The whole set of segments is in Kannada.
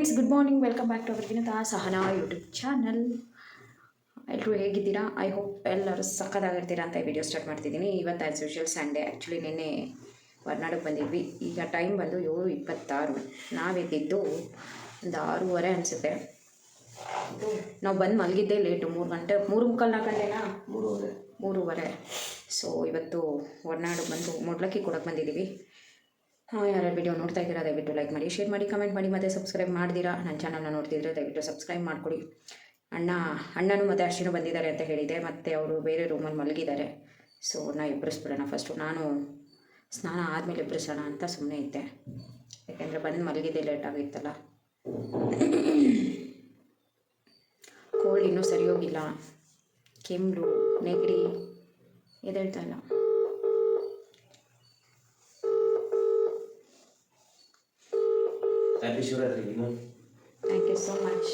Guys, good morning. Welcome back to our Vinatha Sahana YouTube channel. ಎಲ್ಲರೂ ಹೇಗಿದ್ದೀರಾ? ಐ ಹೋಪ್ ಎಲ್ಲರೂ ಸಕ್ಕದಾಗಿರ್ತೀರಾ ಅಂತ ಈ ವಿಡಿಯೋ ಸ್ಟಾರ್ಟ್ ಮಾಡ್ತಿದ್ದೀನಿ. ಇವತ್ತು ಆ್ಯಸ್ ಯೂಶುವಲ್ ಸಂಡೇ. ಆ್ಯಕ್ಚುಲಿ ನಿನ್ನೆ ಹೊರನಾಡಕ್ಕೆ ಬಂದಿದ್ವಿ. ಈಗ ಟೈಮ್ ಬಂದು 7:26. ನಾವೆದ್ದಿದ್ದು ಒಂದು 6:30 ಅನಿಸುತ್ತೆ. ನಾವು ಬಂದು ಮಲಗಿದ್ದೇ ಲೇಟು, 3 ಗಂಟೆ, 3:45 3:30. ಸೊ ಇವತ್ತು ಹೊರನಾಡಿಗೆ ಬಂದು ಮೊಡ್ಲಕ್ಕಿ ಕೊಡೋಕ್ಕೆ ಬಂದಿದ್ದೀವಿ. ಯಾರು ವಿಡಿಯೋ ನೋಡ್ತಾ ಇದ್ದೀರಾ ದಯವಿಟ್ಟು ಲೈಕ್ ಮಾಡಿ, ಶೇರ್ ಮಾಡಿ, ಕಮೆಂಟ್ ಮಾಡಿ, ಮತ್ತು ಸಬ್ಸ್ಕ್ರೈಬ್ ಮಾಡ್ದಿರಾ ನನ್ನ ಚಾನಲ್ನ ನೋಡ್ತಿದ್ರೆ ದಯವಿಟ್ಟು ಸಬ್ಸ್ಕ್ರೈಬ್ ಮಾಡಿಕೊಡಿ. ಅಣ್ಣನೂ ಮತ್ತು ಅರ್ಶಿನೂ ಬಂದಿದ್ದಾರೆ ಅಂತ ಹೇಳಿದೆ, ಮತ್ತು ಅವರು ಬೇರೆ ರೂಮಲ್ಲಿ ಮಲಗಿದ್ದಾರೆ. ಸೊ ನಾವು ಎಬ್ಬರಿಸ್ಬಿಡೋಣ. ಫಸ್ಟು ನಾನು ಸ್ನಾನ ಆದಮೇಲೆ ಎಬ್ಬರಿಸೋಣ ಅಂತ ಸುಮ್ಮನೆ ಇದ್ದೆ, ಯಾಕೆಂದರೆ ಬಂದು ಮಲಗಿದ್ದೆ ಲೇಟ್ ಆಗಿತ್ತಲ್ಲ. ಕೋಲ್ಡ್ ಇನ್ನೂ ಸರಿ ಹೋಗಿಲ್ಲ, ಕೆಮ್ಮು, ನೆಗಡಿ ಎದ್ದೇಳ್ತಾ ಇಲ್ಲ. Thank you so much.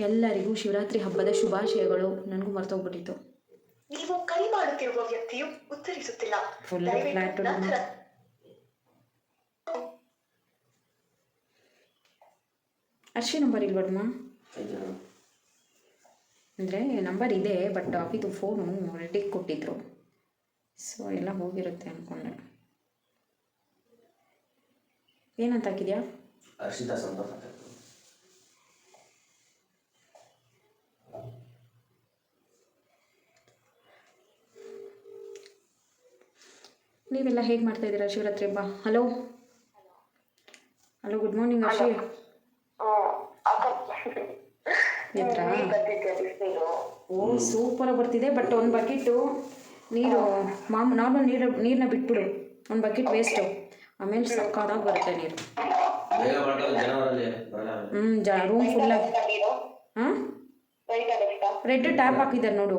ಎಲ್ಲರಿಗೂ ಶಿವರಾತ್ರಿ ಹಬ್ಬದ ಶುಭಾಶಯಗಳು. ನನಗೂ ಮರ್ತೋಗ್ಬಿಟ್ಟಿತ್ತು. ನೀವು ಕರೆ ಮಾಡುತ್ತಿರುವ ವ್ಯಕ್ತಿಯು ಉತ್ತರಿಸುತ್ತಿಲ್ಲ. Full flat. ಅರ್ಶಿ ನಂಬರ್ ಇಲ್ವಮ್ಮ? ಅಂದರೆ ನಂಬರ್ ಇದೆ, ಬಟ್ ಅವಿದು ಫೋನು ರೆಡಿಗೆ ಕೊಟ್ಟಿದ್ರು. ಸೊ ಎಲ್ಲ ಹೋಗಿರುತ್ತೆ ಅಂದ್ಕೊಂಡೆ. ಏನಂತ ಹಾಕಿದ್ಯಾ? ಅರ್ಷಿತಾ ಸಂಪರ್ಕ. ನೀವೆಲ್ಲ ಹೇಗೆ ಮಾಡ್ತಾ ಇದ್ದೀರಾ ಶಿವರಾತ್ರಿ ಹಬ್ಬ? Hello good morning Arshi. ಓ ಸೂಪರಾಗಿ ಬರ್ತಿದೆ, ಬಟ್ ಒಂದು ಬಕೆಟು ನೀರು ನಾರ್ಮಲ್ ನೀರನ್ನ ಬಿಟ್ಬಿಡು. ಒಂದು ಬಕೆಟ್ ವೇಸ್ಟು, ಆಮೇಲೆ ಸಕ್ಕದಾಗಿ ಬರುತ್ತೆ ನೀರು. ರೂಮ್ ಫುಲ್ಲಾಗಿ. ಹಾಂ, ರೆಡ್ ಟ್ಯಾಪ್ ಹಾಕಿದ್ದಾರೆ ನೋಡು.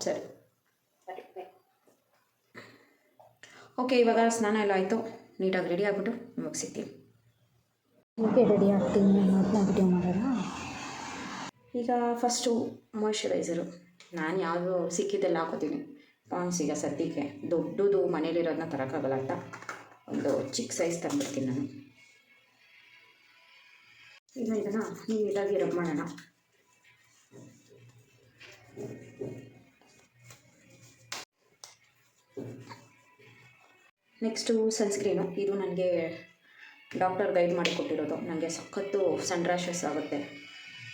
ಸರಿ, ಓಕೆ. ಇವಾಗ ಸ್ನಾನ ಎಲ್ಲ ಆಯಿತು, ನೀಟಾಗಿ ರೆಡಿ ಆಗಿಬಿಟ್ಟು ನಿಮಗೆ ಸಿಗ್ತೀನಿ. ಓಕೆ, ರೆಡಿ ಆಗ್ತೀನಿ. ನಾನು ವಿಡಿಯೋ ಮಾಡೋಣ. ಈಗ ಫಸ್ಟು ಮಾಯ್ಶ್ಚರೈಸರು ನಾನು ಯಾವುದು ಸಿಕ್ಕಿದ್ದೆಲ್ಲ ಹಾಕೋತೀನಿ. ಪಾಂಡ್ಸ್ ಈಗ ಸದ್ಯಕ್ಕೆ ದೊಡ್ಡದು ಮನೇಲಿರೋದನ್ನ ತರೋಕ್ಕಾಗಲ್ಲ ಅಂತ ಒಂದು ಚಿಕ್ಕ ಸೈಜ್ ತಂದುಬಿಡ್ತೀನಿ ನಾನು. ಈಗ ಇದನ್ನು ನೀಟಾಗಿ ರಬ್ ಮಾಡೋಣ. Next sunscreen. ಇದು ನನಗೆ ಡಾಕ್ಟರ್ ಗೈಡ್ ಮಾಡಿ ಕೊಟ್ಟಿರೋದು. ನನಗೆ ಸಖತ್ತು ಸನ್ ರ್ಯಾಷಸ್ ಆಗುತ್ತೆ,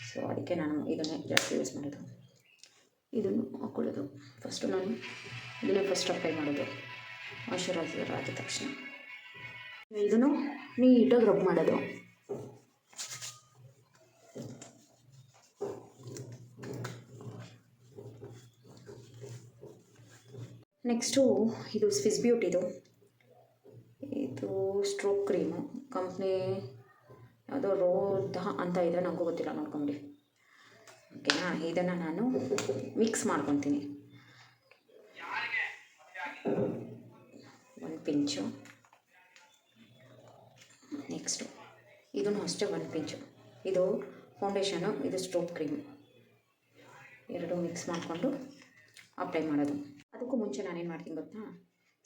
ಸೊ ಅದಕ್ಕೆ ನಾನು ಇದನ್ನೇ ಜಾಸ್ತಿ ಯೂಸ್ ಮಾಡೋದು. ಇದನ್ನು ಹಾಕ್ಕೊಳ್ಳೋದು ಫಸ್ಟು. ನಾನು ಇದನ್ನೇ ಫಸ್ಟ್ ಅಪ್ಲೈ ಮಾಡೋದು ಮಾಯ್ಶ್ಚರೈಸರ್ ಆದ ತಕ್ಷಣ. ಇದನ್ನು ನೀಟಾಗಿ ರಬ್ ಮಾಡೋದು. ನೆಕ್ಸ್ಟು ಇದು ಸ್ವಿಸ್ ಬ್ಯೂಟಿದು, ಇದು ಸ್ಟ್ರೋಕ್ ಕ್ರೀಮು. ಕಂಪ್ನಿ ಯಾವುದೋ ರೋಧ ಅಂತ ಇದೆ, ನನಗೂ ಗೊತ್ತಿಲ್ಲ, ನೋಡ್ಕೊಂಬಿಡಿ. ಓಕೆನಾ? ಇದನ್ನು ನಾನು ಮಿಕ್ಸ್ ಮಾಡ್ಕೊತೀನಿ. ಒಂದು ಪಿಂಚು. ನೆಕ್ಸ್ಟು ಇದನ್ನು ಅಷ್ಟೇ ಒಂದು ಪಿಂಚು. ಇದು ಫೌಂಡೇಶನು, ಇದು ಸ್ಟ್ರೋಕ್ ಕ್ರೀಮು. ಎರಡು ಮಿಕ್ಸ್ ಮಾಡಿಕೊಂಡು ಅಪ್ಲೈ ಮಾಡೋದು. ಅದಕ್ಕೂ ಮುಂಚೆ ನಾನೇನು ಮಾಡ್ತೀನಿ ಗೊತ್ತಾ?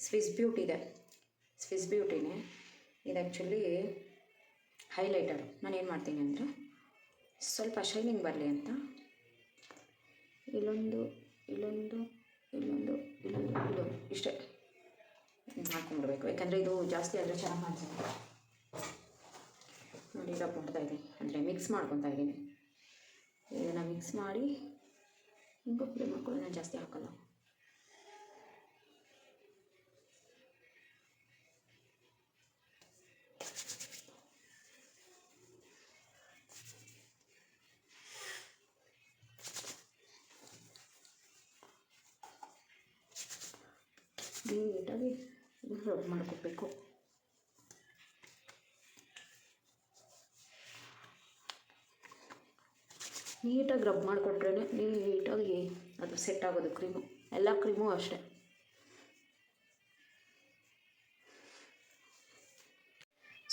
ಸ್ವಿಸ್ ಬ್ಯೂಟಿ ಇದೆ, ಸ್ವಿಸ್ ಬ್ಯೂಟಿನೇ ಇದು. ಆ್ಯಕ್ಚುಲಿ ಹೈಲೈಟರು. ನಾನೇನು ಮಾಡ್ತೀನಿ ಅಂದರೆ ಸ್ವಲ್ಪ ಶೈನಿಂಗ್ ಬರಲಿ ಅಂತ ಇಲ್ಲೊಂದು ಇಷ್ಟೇ ಮಾಡ್ಕೊಂಡ್ಬಿಡ್ಬೇಕು. ಯಾಕಂದರೆ ಇದು ಜಾಸ್ತಿ ಆದರೆ ಚೆನ್ನಾಗಿ ಕಾಣಿಸುತ್ತೆ. ನೋಡಿ, ರಬ್ ಮಾಡ್ತಾಯಿದ್ದೀನಿ, ಅಂದರೆ ಮಿಕ್ಸ್ ಮಾಡ್ಕೊತಾ ಇದ್ದೀನಿ. ಇದನ್ನು ಮಿಕ್ಸ್ ಮಾಡಿ ಹಿಂಗೆ ಅಪ್ಲೈ ಮಾಡ್ಕೊಳ್ಳಿ. ನಾನು ಜಾಸ್ತಿ ಹಾಕೋಲ್ಲ. ನೀಟಾಗಿ ರಬ್ ಮಾಡ್ಕೊಬೇಕು. ನೀಟಾಗಿ ರಬ್ ಮಾಡಿಕೊಟ್ರೇ ನೀಟಾಗಿ ಅದು ಸೆಟ್ ಆಗೋದು ಕ್ರೀಮು. ಎಲ್ಲ ಕ್ರೀಮು ಅಷ್ಟೇ.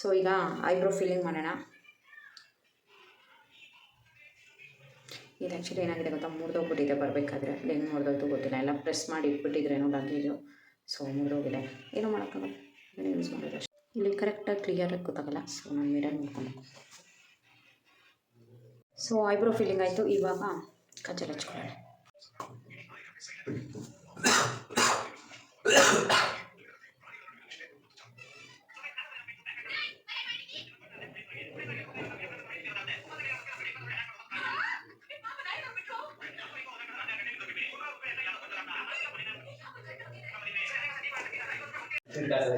ಸೊ ಈಗ ಐಬ್ರೋ ಫಿಲ್ಲಿಂಗ್ ಮಾಡೋಣ. ಇದು ಆ್ಯಕ್ಚುಲಿ ಏನಾಗಿದೆ ಗೊತ್ತಾ? ಮುರಿದೋಗ್ಬಿಟ್ಟಿದೆ ಬರಬೇಕಾದ್ರೆ. ಅದು ಹೆಂಗೆ ಮುರಿದೋಯ್ತು ಗೊತ್ತಿಲ್ಲ. ಎಲ್ಲ ಪ್ರೆಸ್ ಮಾಡಿ ಇಟ್ಬಿಟ್ಟಿದ್ರೇನೋ ಲಗೇಜು, ಸೊ ಮುರಿದೋಗಿದೆ. ಏನೋ ಮಾಡೋಕ್ಕಾಗಲ್ಲ, ಇದನ್ನು ಯೂಸ್ ಮಾಡೋದು ಅಷ್ಟೇ. ಇಲ್ಲಿ ಕರೆಕ್ಟಾಗಿ ಕ್ಲಿಯರಾಗಿ ಗೊತ್ತಾಗಲ್ಲ, ಸೊ ನಾನು ಮಿರರ್ ನೋಡ್ಕೊಂಡು. ಸೊ ಐಬ್ರೋ ಫಿಲ್ಲಿಂಗ್ ಆಯಿತು, ಇವಾಗ ಕಜ್ಜಲ್ ಹಚ್ಕೊಳ್ಳೋಣ.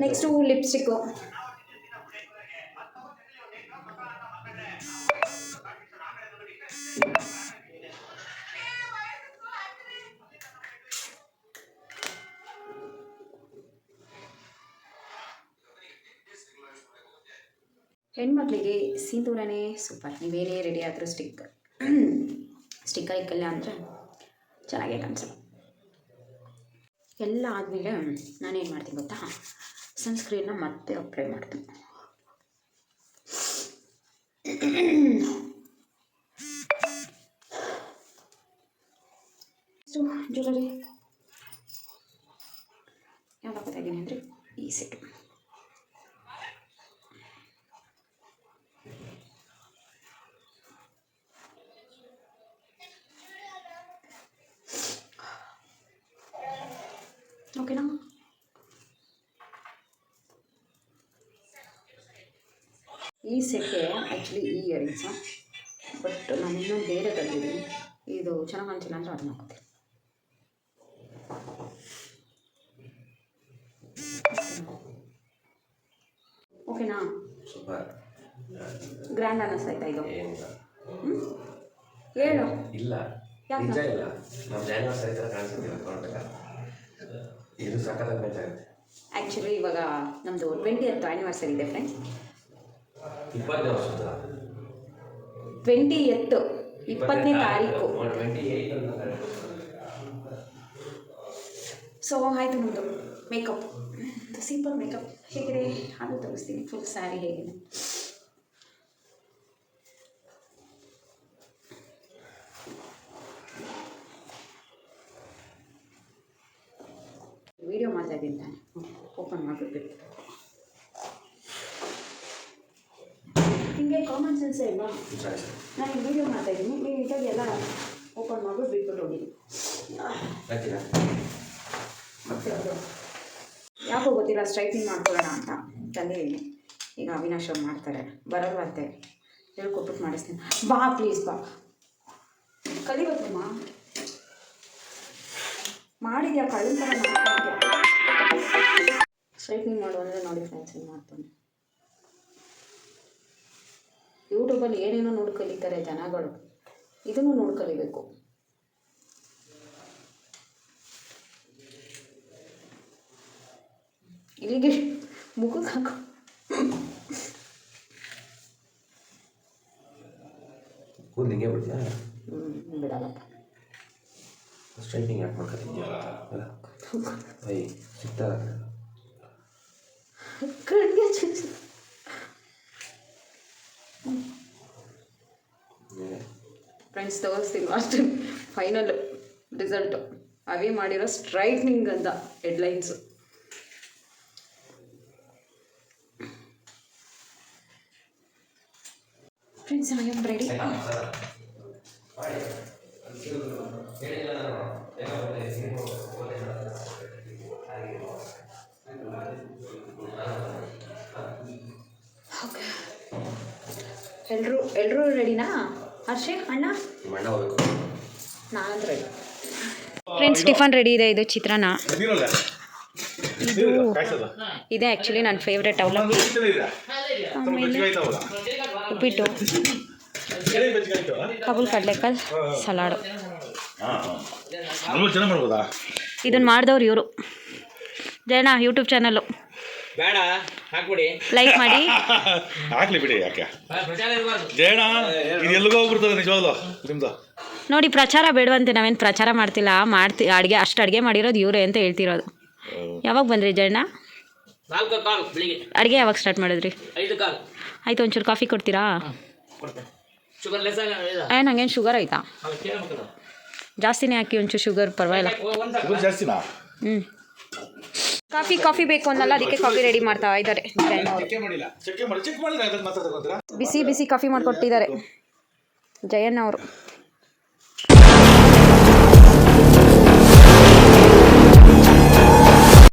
Next lipstick. ಹೆಣ್ಮಕ್ಳಿಗೆ ಸಿಂಧೂರನೇ ಸೂಪರ್. ನೀವೇನೇ ರೆಡಿ ಆದರೂ ಸ್ಟಿಕ್ಕರ್ ಇಕ್ಕಲ್ಲ ಅಂದರೆ ಚೆನ್ನಾಗೇ ಕಾಣಿಸಲ್ಲ. ಎಲ್ಲ ಆದಮೇಲೆ ನಾನೇನು ಮಾಡ್ತೀನಿ ಗೊತ್ತಾ, ಸನ್ಸ್ಕ್ರೀನ್ನ ಮತ್ತೆ ಅಪ್ಲೈ ಮಾಡ್ತೀನಿ. ಜ್ಯುವೆಲರಿ ಯಾವ್ದು ಹಾಕೋತಾ ಇದ್ದೀನಿ ಅಂದರೆ ಈ ಸೆಟ್ಟು. ಓಕೆನಾ? ಈ ಸೆಟ್ಗೆ ಆ್ಯಕ್ಚುಲಿ ಈ ಇಯರಿಂಗ್ಸು, ಬಟ್ ನಾನು ಇನ್ನೊಂದು ಬೇರೆ ಕಲ್ತಿದ್ದೀನಿ. ಇದು ಚೆನ್ನಾಗಿ ಕಾಣಿಸಿಲ್ಲ ಅಂದರೆ ಅದನ್ನ ಹಾಕೋತೀನಿ. ಓಕೆನಾ? ಗ್ರ್ಯಾಂಡ್ ಅನ್ನಿಸ್ತಾಯ್ತಾ ಇದು? ಹೇಳು. ಇಲ್ಲ, ನಿಜ ಇಲ್ಲ. ನಮ್ಮ ಜಾನ್ವರಿ ಸಹಿತ ಕಾಣಿಸ್ತಿಲ್ಲ ಕರ್ನಾಟಕ. ಇದು ಸಖತ್ತಾಗಿ ಮ್ಯಾಚ್ ಆಗುತ್ತೆ. ಆ್ಯಕ್ಚುಲಿ ಇವಾಗ ನಮ್ಮದು 20th ಆ್ಯನಿವರ್ಸರಿ ಇದೆ ಫ್ರೆಂಡ್ಸ್. 20ನೇ ವರ್ಷದ 20ನೇ ತಾರೀಕು. ಸೊ ಆಯಿತು ನಮ್ಮದು ಮೇಕಪ್, ಸಿಂಪಲ್ ಮೇಕಪ್ ಹೇಗಿದೆ ಅದು ತೋರಿಸ್ತೀನಿ. ಫುಲ್ ಸ್ಯಾರಿ ಹೇಗಿದೆ. ವಿಡಿಯೋ ಮಾಡ್ತಾ ಇದ್ದೀನಿ ತಾನೆ, ಓಪನ್ ಮಾಡಿಬಿಟ್ಟು. ನಿಮಗೆ ಕಾಮನ್ ಸೆನ್ಸೇ ಇಲ್ವಾ? ನಾನು ವಿಡಿಯೋ ಮಾಡ್ತಾ ಇದ್ದೀನಿ, ನೀವು ಇದ್ದಾಗ ಎಲ್ಲ ಓಪನ್ ಮಾಡಿಬಿಟ್ಟು ಬಿಟ್ಬಿಟ್ಟು ಹೋಗಿದ್ದೀನಿ. ಮತ್ತೆ ಅದು ಯಾಕೋ ಗೊತ್ತಿಲ್ಲ, ಸ್ಟ್ರೈಟ್ನಿಂಗ್ ಮಾಡ್ಕೊಳ್ಳೋಣ ಅಂತ ತಂದಿದ್ದೀನಿ. ಈಗ ಅವಿನಾಶ್ ಅವ್ರು ಮಾಡ್ತಾರೆ, ಬರಲ್ವಂತೆ, ಹೇಳ್ಕೊಟ್ಬಿಟ್ಟು ಮಾಡಿಸ್ತೀನಿ. ಬಾ ಪ್ಲೀಸ್ ಬಾ, ಕಲಿಬೇಕಮ್ಮ. ಮಾಡಿದ್ಯಾ ಕಳ್ಳನ ಥರ ಸ್ಟ್ರೈಟ್ನಿಂಗ್ ಮಾಡು ಅಂದರೆ ನೋಡಿ ಫ್ರೆಂಡ್ಸ್ ಹಿಂಗೆ ಮಾಡ್ತಾನೆ. ಯೂಟ್ಯೂಬಲ್ಲಿ ಏನೇನೋ ನೋಡಿ ಕಲಿತಾರೆ ಜನಗಳು, ಇದನ್ನು ನೋಡಿ ಕಲಿಬೇಕು. ಇಲ್ಲಿಗೆ ಮುಖಕ್ಕೆ ಹಾಕು. ಕೂದಲಿಗೆ ಬಿಡ್ತೀಯಾ? ಬಿಡಲ್ಲಪ್ಪ. ಸ್ಟ್ರೈಟ್ನಿಂಗ್ ಯಾಕೆ ಮಾಡ್ಕೊತಿದ್ಯಾ? ಅಯ್ಯ ಸಿಗ್ತಾರ ಕಣ್ಗೆ ಫ್ರೆಂಡ್ಸ್ ತೋರಿಸ್ತೀನಿ ಅಷ್ಟು ಫೈನಲ್ ರಿಸಲ್ಟು. ಅವೇ ಮಾಡಿರೋ ಸ್ಟ್ರೈಟ್ನಿಂಗ್ ಅಂತ headlines. Friends I am ready. ಎಲ್ಲರೂ ರೆಡಿನಾ? ಹರ್ಷಿ ಅಣ್ಣ ನಾನಂತ ರೆಡಿ. ಫ್ರೆಂಡ್ಸ್ ಟಿಫನ್ ರೆಡಿ ಇದೆ. ಇದು ಚಿತ್ರಾನ್ನ. ಇದು ಇದೆ ಆ್ಯಕ್ಚುಲಿ ನನ್ನ ಫೇವ್ರೆಟ್. ಅವಲಕ್ಕಿ, ಆಮೇಲೆ ಉಪ್ಪಿಟ್ಟು, ಕಬೂಲ್ ಕಡಲೆಕಾಳು, ಸಲಾಡು. ಇದನ್ನು ಮಾಡಿದವ್ರು ಇವರು. ಜಯಣ್ಣ ಯೂಟ್ಯೂಬ್ ಚಾನಲ್ಲು ಬೇಡ ಹಾಕ್ಬಿಡಿ, ಲೈಕ್ ಮಾಡಿ. ಹಾಕ್ಲಿ ಬಿಡಿ, ಯಾಕೆ ಜಯಣ್ಣ ಇದು ಎಲ್ಲಿಗೋ ಹೋಗ್ಬಿಡ್ತದೆ ನಿಜವಾಗ್ಲು ನಿಮ್ದು. ನೋಡಿ ಪ್ರಚಾರ ಬೇಡವಂತೆ, ನಾವೇನು ಪ್ರಚಾರ ಮಾಡ್ತಿಲ್ಲ. ಅಡುಗೆ ಅಷ್ಟು ಅಡುಗೆ ಮಾಡಿರೋದು ಇವರೇ ಅಂತ ಹೇಳ್ತಿರೋದು. ಯಾವಾಗ ಬಂದ್ರಿ ಜಯಣ್ಣ? 4 ಕಾಲ್ ಬೆಳಿಗ್ಗೆ. ಅಡುಗೆ ಯಾವಾಗ ಸ್ಟಾರ್ಟ್ ಮಾಡಿದ್ರಿ? 5 ಕಾಲ್. ಆಯಿತು, ಒಂಚೂರು ಕಾಫಿ ಕೊಡ್ತೀರಾ? ಶುಗರ್ ಲೆಸ್ ನಂಗೇನು ಶುಗರ್ ಆಯಿತಾ? ಜಾಸ್ತಿನೇ ಹಾಕಿ ಒಂಚೂರು ಶುಗರ್, ಪರವಾಗಿಲ್ಲ. ಜಾಸ್ತಿನಾ? ಕಾಫಿ ಬೇಕು ಅನ್ನಲ್ಲ, ಅದಕ್ಕೆ ಕಾಫಿ ರೆಡಿ ಮಾಡ್ತಾ ಇದ್ದಾರೆ ಜಯಣ್ಣ ಅವರು. ಚೆಕ್ ಮಾಡಿ ಅದಕ್ಕೆ ಮಾತ್ರ ತಗೋತೀರಾ? ಬಿಸಿ ಕಾಫಿ ಮಾಡಿಕೊಟ್ಟಿದ್ದಾರೆ ಜಯಣ್ಣ ಅವರು.